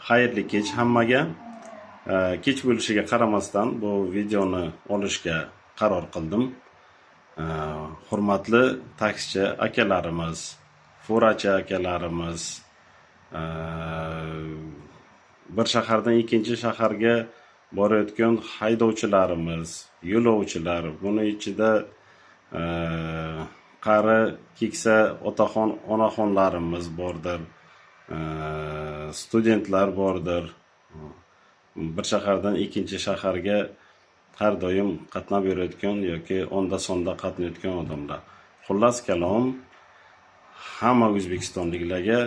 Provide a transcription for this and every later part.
Xayrli kech hammaga. Kech bo'lishiga qaramasdan bu videoni olishga qaror qildim. Hurmatli taksichi akalarimiz, furachi akalarimiz, bir shahardan ikkinchi shaharga borayotgan haydovchilarimiz, yo'lovchilar, buni ichida qari keksa otaxon, onaxonlarimiz bordir. Studentlar bordir. Bir shahardan ikkinchi shaharga har doim qatnab yurayotgan yoki onda sonda qatnayotgan odamlar. Xullas kalom, hamma o'zbekistonliklarga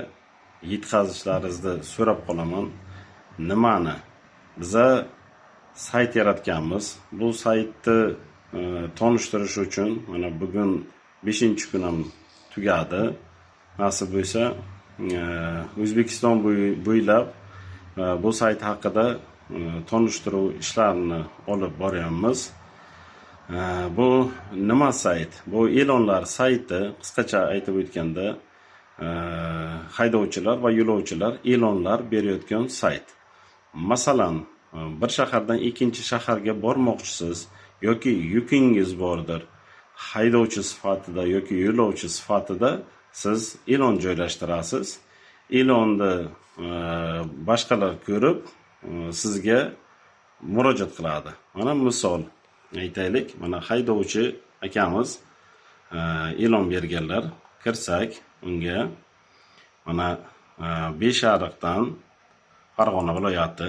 yetkazishlaringizni so'rab qolaman. Nimani? Biza sayt yaratganmiz. Bu saytni tanishtirish uchun mana bugun 5-kun ham tugadi. Nasib bo'lsa, O'zbekiston bo'ylab bu sayt haqida tanishtiruv ishlarini olib boryapmiz. Bu nima sayt? Bu e'lonlar sayti. Qisqacha aytib o'tganda, haydovchilar va yo'lovchilar e'lonlar berayotgan sayt. Masalan, bir shahardan ikkinchi shaharga bormoqchisiz yoki yukingiz bordir. Haydovchi sifatida yoki yo'lovchi sifatida siz e'lon joylashtirasiz. E'lonni boshqalar ko'rib sizga murojaat qiladi. Mana misol aytaylik. Mana haydovchi akamiz e'lon berganlar. Kirsak unga mana Beshariqdan Farg'ona viloyati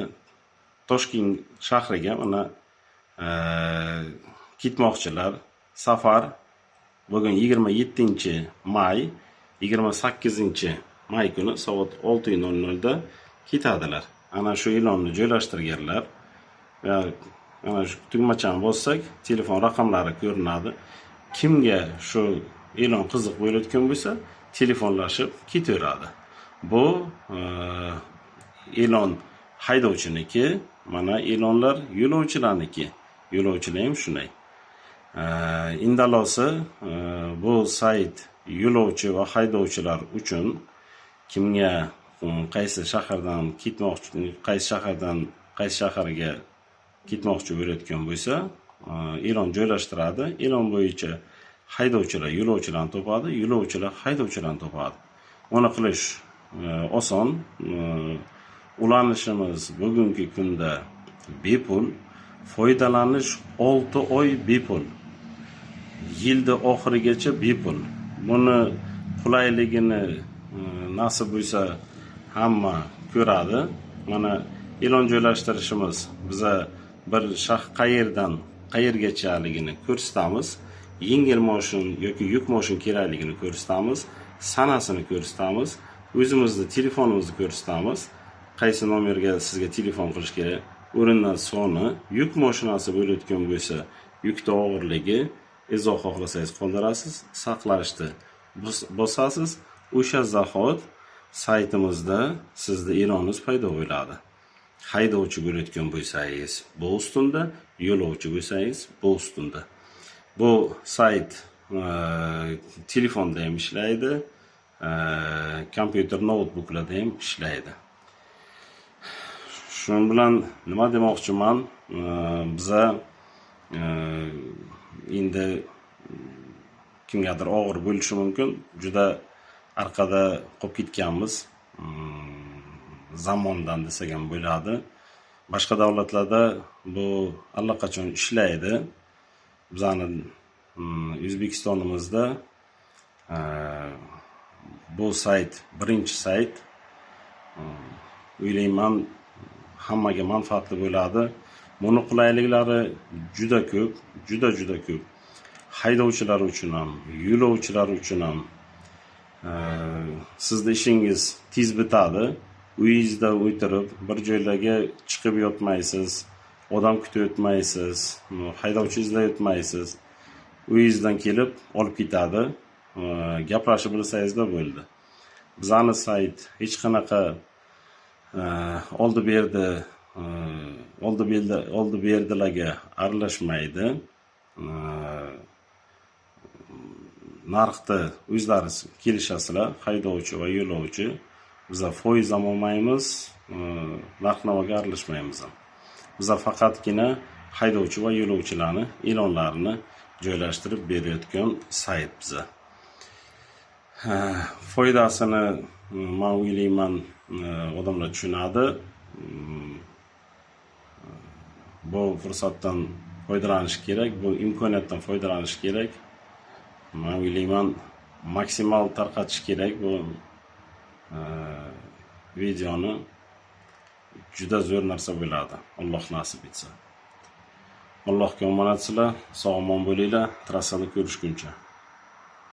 Toshkent shahriga mana ketmoqchilar. Safar bugun 27-may, 28-may kuni soat 6:00 da ketadilar. Ana shu e'lonni joylashtirganlar. Ana shu tugmachani bossak, telefon raqamlari ko'rinadi. Kimga shu e'lon qiziq bo'layotgan bo'lsa, telefonlashib ketaveradi. Bu e'lon haydovchiniki, mana e'lonlar yo'lovchilarniki. Yo'lovchilar ham shunday. Indalosi bu sayt yo'lovchi va haydovchilar uchun kimga qaysi shahardan ketmoqchi, qaysi shaharga ketmoqchi bo'layotgan bo'lsa, e'lon joylashtiradi. E'lon bo'yicha haydovchilar yo'lovchilarni topadi, yo'lovchilar haydovchilarni topadi. Buni qilish oson. Ulanishimiz bugungi kunda bepul, foydalanish 6 oy bepul. Yilda oxirigacha bepul. Buni qulayligini nasib bo'lsa hamma ko'radi. Mana e'lon joylashtirishimiz biza bir qayerdan qayergachaligini ko'rsatamiz. Yengil mashin yoki yuk mashin kerakligini ko'rsatamiz. Sanasini ko'rsatamiz. O'zimizni telefonimizni ko'rsatamiz. Qaysi nomerga sizga telefon qilish kerak? O'rindan soni, yuk mashinasi bo'layotgan bo'lsa, yukni og'irligi, izoh xohlasangiz qoldirasiz, saqlashni bosasiz. O'sha zahot saytimizda sizning e'loningiz paydo bo'ladi. Haydovchi bo'layotgan bo'lsangiz, bu ustunda, yo'lovchi bo'lsangiz, bu ustunda. Bu sayt telefonda ham ishlaydi, kompyuter notebooklarda ham ishlaydi. Shuning bilan nima demoqchiman? Biza endi kimgadir og'ir bo'lishi mumkin. Juda orqada qolib ketganmiz. Zamondan desak ham bo'ladi. Boshqa davlatlarda bu allaqachon ishlaydi. Bizning O'zbekistonimizda bu sayt birinchi sayt. O'ylayman hammaga manfaatli bo'ladi. Buni qulayliklari juda ko'p, juda ko'p. Haydovchilar uchun ham, yo'lovchilar uchun ham sizning ishingiz tez bitadi. Uyingizda o'tirib, bir joylarga chiqib yotmaysiz, odam kutib o'tmaysiz, haydovchi izlay o'tmaysiz. Uyingizdan kelib olib ketadi. Gaplashib bilsangizda bo'ldi. Bizning sayt hech qanaqa oldi berdilarga aralashmaydi. Narxni o'zlari kelishasizlar, haydovchi va yo'lovchi. Biza foiz ham olmaymiz, narx-navoga aralashmaymiz. Biz faqatgina haydovchi va yo'lovchilarni e'lonlarini joylashtirib berayotgan sayt biza. Foydasini men o'ylayman odamlar tushunadi. Bu fursatdan foydalanish kerak, bu imkoniyatdan foydalanish kerak. Men o'ylayman maksimal tarqatish kerak bu videoni. Juda zo'r narsa bo'ladi. Alloh nasib etsa. Allohga omonat sizlar, sog'-omon bo'linglar, trassada ko'rishguncha.